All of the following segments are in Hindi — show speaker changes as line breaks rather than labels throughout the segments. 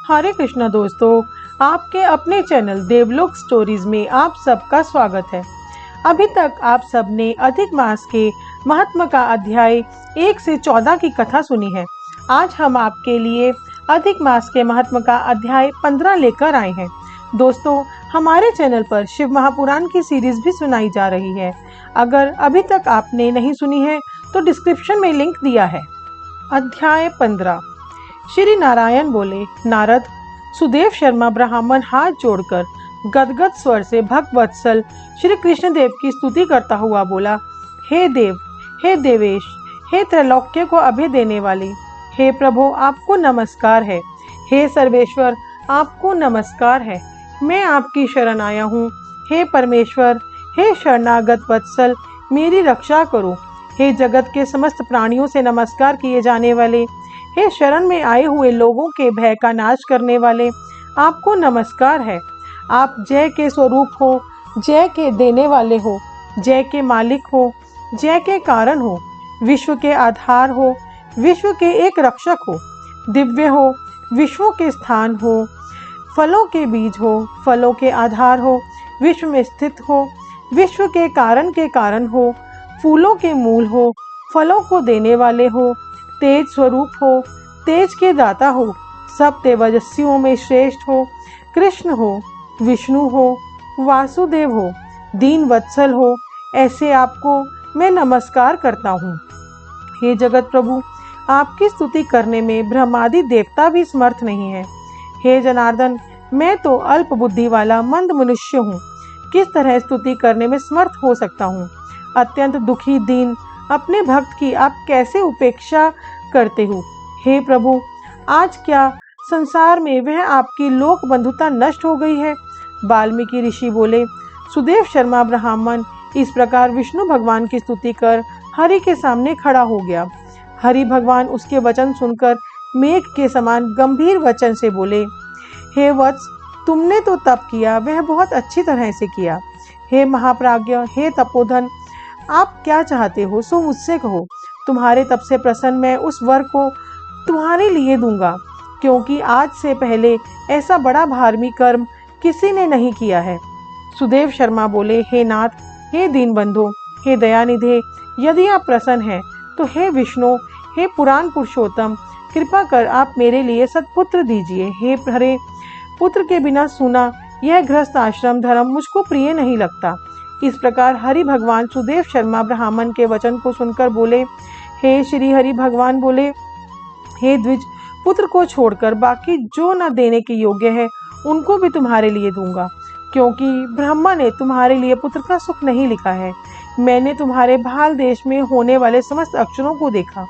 हरे कृष्णा दोस्तों, आपके अपने चैनल देवलोक स्टोरीज में आप सबका स्वागत है। अभी तक आप सबने अधिक मास के महत्व का अध्याय 1 से 14 की कथा सुनी है। आज हम आपके लिए अधिक मास के महत्व का अध्याय 15 लेकर आए हैं। दोस्तों, हमारे चैनल पर शिव महापुराण की सीरीज भी सुनाई जा रही है। अगर अभी तक आपने नहीं सुनी है तो डिस्क्रिप्शन में लिंक दिया है। अध्याय 15। श्री नारायण बोले, नारद, सुदेव शर्मा ब्राह्मण हाथ जोड़कर गदगद स्वर से भक्तवत्सल श्री कृष्ण देव की स्तुति करता हुआ बोला, हे देव, हे देवेश, हे त्रैलोक्य को अभय देने वाले, हे प्रभु आपको नमस्कार है। हे सर्वेश्वर आपको नमस्कार है। मैं आपकी शरण आया हूँ। हे परमेश्वर, हे शरणागत वत्सल, मेरी रक्षा करो। हे जगत के समस्त प्राणियों से नमस्कार किए जाने वाले, हे शरण में आए हुए लोगों के भय का नाश करने वाले, आपको नमस्कार है। आप जय के स्वरूप हो, जय के देने वाले हो, जय के मालिक हो, जय के कारण हो, विश्व के आधार हो, विश्व के एक रक्षक हो, दिव्य हो, विश्वों के स्थान हो, फलों के बीज हो, फलों के आधार हो, विश्व में स्थित हो, विश्व के कारण हो, फूलों के मूल हो, फलों को देने वाले हो, तेज स्वरूप हो, तेज के दाता हो, सब तेजस्वियों में श्रेष्ठ हो, कृष्ण हो, विष्णु हो, वासुदेव हो, दीन वत्सल हो, ऐसे आपको मैं नमस्कार करता हूँ। हे जगत प्रभु, आपकी स्तुति करने में ब्रह्मादि देवता भी समर्थ नहीं है। हे जनार्दन, मैं तो अल्प बुद्धि वाला मंद मनुष्य हूँ, किस तरह स्तुति करने में समर्थ हो सकता हूँ। अत्यंत दुखी दीन अपने भक्त की आप कैसे उपेक्षा करते हो। हे प्रभु, आज क्या संसार में वह आपकी लोक बंधुता नष्ट हो गई है। वाल्मीकि ऋषि बोले, सुदेव शर्मा ब्राह्मण इस प्रकार विष्णु भगवान की स्तुति कर हरि के सामने खड़ा हो गया। हरि भगवान उसके वचन सुनकर मेघ के समान गंभीर वचन से बोले, हे वत्स, तुमने तो तप किया, वह बहुत अच्छी तरह से किया। हे महाप्राज्ञ, हे तपोधन, आप क्या चाहते हो सो मुझसे कहो। तुम्हारे तप से प्रसन्न मैं उस वर को तुम्हारे लिए दूंगा, क्योंकि आज से पहले ऐसा बड़ा धार्मिक कर्म किसी ने नहीं किया है। सुदेव शर्मा बोले, हे नाथ, हे दीनबंधु, हे दयानिधे, यदि आप प्रसन्न हैं तो हे विष्णु, हे पुराण पुरुषोत्तम, कृपा कर आप मेरे लिए सत्पुत्र दीजिए। हे हरे, पुत्र के बिना सूना यह गृहस्थ आश्रम धर्म मुझको प्रिय नहीं लगता। इस प्रकार हरि भगवान सुदेव शर्मा ब्राह्मण के वचन को सुनकर बोले, हे श्री हरि भगवान बोले, हे द्विज, पुत्र को छोड़कर बाकी जो न देने के योग्य है उनको भी तुम्हारे लिए दूंगा, क्योंकि ब्रह्मा ने तुम्हारे लिए पुत्र का सुख नहीं लिखा है। मैंने तुम्हारे भाल देश में होने वाले समस्त अक्षरों को देखा,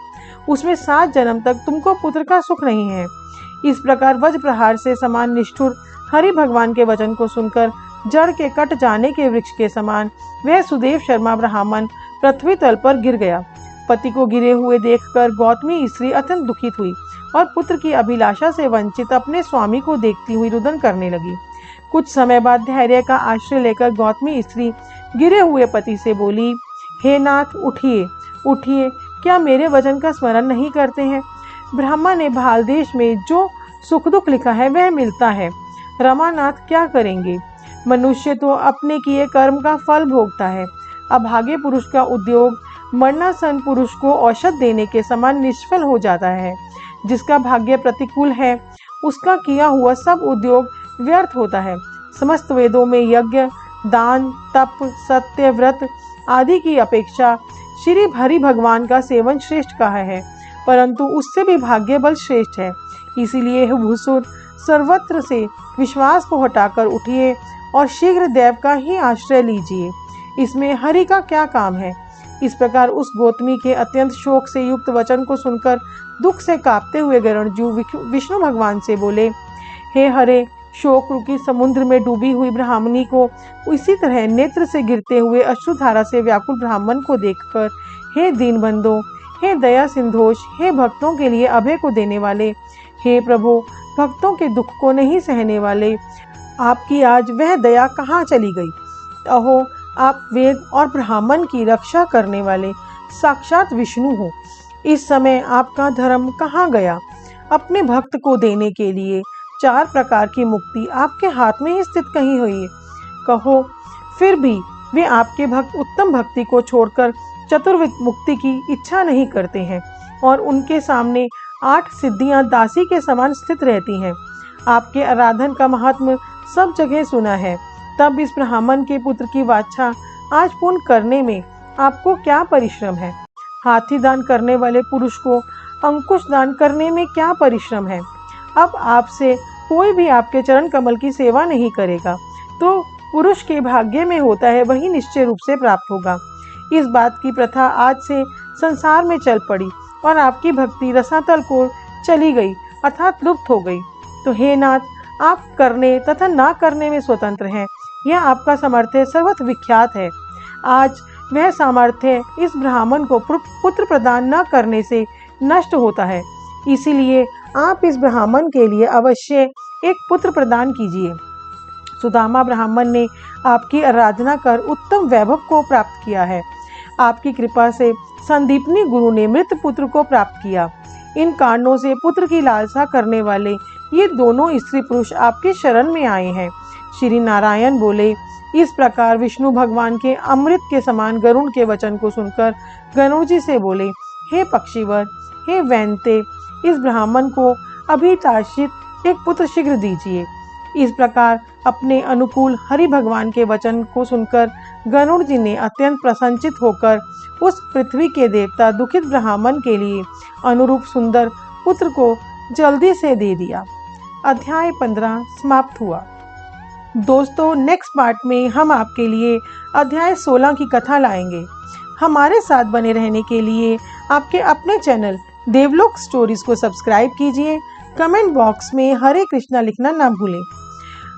उसमें 7 जन्म तक तुमको पुत्र का सुख नहीं है। इस प्रकार वज्र प्रहार से समान निष्ठुर हरि भगवान के वचन को सुनकर जड़ के कट जाने के वृक्ष के समान वह सुदेव शर्मा ब्राह्मण पृथ्वी तल पर गिर गया। पति को गिरे हुए देखकर गौतमी स्त्री अत्यंत दुखित हुई और पुत्र की अभिलाषा से वंचित अपने स्वामी को देखती हुई रुदन करने लगी। कुछ समय बाद धैर्य का आश्रय लेकर गौतमी स्त्री गिरे हुए पति से बोली, हे नाथ, उठिए उठिए, क्या मेरे वचन का स्मरण नहीं करते हैं। ब्रह्मा ने भाल देश में जो सुख दुख लिखा है वह मिलता है। रमानाथ, क्या करेंगे। मनुष्य तो अपने किए कर्म का फल भोगता है। अभागे पुरुष का उद्योग मरणासन पुरुष को औषध देने के समान निष्फल हो जाता है। जिसका भाग्य प्रतिकूल है उसका किया हुआ सब उद्योग व्यर्थ होता है। समस्त वेदों में यज्ञ, दान, तप, सत्य, व्रत आदि की अपेक्षा श्री हरि भगवान का सेवन श्रेष्ठ कहा है, परंतु उससे भी भाग्य बल श्रेष्ठ है। इसीलिए हे भूसुर, सर्वत्र से विश्वास को हटाकर उठिए और शीघ्र देव का ही आश्रय लीजिए। इसमें हरि का क्या काम है। इस प्रकार उस गौतमी के अत्यंत शोक से युक्त वचन को सुनकर दुख से कांपते हुए गरुड़जू विष्णु भगवान से बोले, हे हरे, शोक रूपी समुद्र में डूबी हुई ब्राह्मणी को इसी तरह नेत्र से गिरते हुए अश्रुधारा से व्याकुल ब्राह्मण को देखकर, हे दीनबंधो, हे दया सिंधोष, हे भक्तों के लिए अभय को देने वाले, हे प्रभु, भक्तों के दुख को नहीं सहने वाले, आपकी आज वह दया कहाँ चली गई। अहो, आप वेद और ब्राह्मण की रक्षा करने वाले साक्षात विष्णु हो। इस समय आपका धर्म कहाँ गया। अपने भक्त को देने के लिए 4 प्रकार की मुक्ति आपके हाथ में ही स्थित कहीं हुई है। कहो, फिर भी वे आपके भक्त उत्तम भक्ति को छोड़कर चतुर्विध मुक्ति की इच्छा नहीं करते हैं और उनके सामने 8 सिद्धियां दासी के समान स्थित रहती हैं। आपके आराधन का महात्म सब जगह सुना है। तब इस ब्राह्मण के पुत्र की वांछा आज पूर्ण करने में आपको क्या परिश्रम है? हाथी दान करने वाले पुरुष को अंकुश दान करने में क्या परिश्रम है? अब आपसे कोई भी आपके चरण कमल की सेवा नहीं करेगा तो पुरुष के भाग्य में होता है वही निश्चय रूप से प्राप्त होगा। इस बात की प्रथा आज से संसार में चल पड़ी और आपकी भक्ति रसातल को चली गई अर्थात लुप्त हो गई। तो हे नाथ, आप करने तथा ना करने में स्वतंत्र हैं। यह आपका सामर्थ्य सर्वत्र विख्यात है। आज वह सामर्थ्य इस ब्राह्मण को पुत्र प्रदान न करने से नष्ट होता है। इसीलिए आप इस ब्राह्मण के लिए अवश्य एक पुत्र प्रदान कीजिए। सुदामा ब्राह्मण ने आपकी आराधना कर उत्तम वैभव को प्राप्त किया है। आपकी कृपा से संदीपनी गुरु ने मृत पुत्र को प्राप्त किया। इन कारणों से पुत्र की लालसा करने वाले ये दोनों स्त्री पुरुष आपके शरण में आए हैं। श्री नारायण बोले। इस प्रकार विष्णु भगवान के अमृत के समान गरुड़ के वचन को सुनकर गरुड़ जी से बोले, हे पक्षीवर, हे वैनते, इस ब्राह्मण को अभिलाषित एक पुत्र शीघ्र दीजिए। इस प्रकार अपने अनुकूल हरि भगवान के वचन को सुनकर गरुड़ जी ने अत्यंत प्रसन्नचित होकर उस पृथ्वी के देवता दुखित ब्राह्मण के लिए अनुरूप सुंदर पुत्र को जल्दी से दे दिया। अध्याय 15 समाप्त हुआ। दोस्तों, नेक्स्ट पार्ट में हम आपके लिए अध्याय 16 की कथा लाएंगे। हमारे साथ बने रहने के लिए आपके अपने चैनल देवलोक स्टोरीज को सब्सक्राइब कीजिए। कमेंट बॉक्स में हरे कृष्णा लिखना ना भूलें।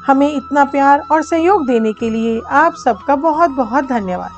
हमें इतना प्यार और सहयोग देने के लिए आप सबका बहुत बहुत धन्यवाद।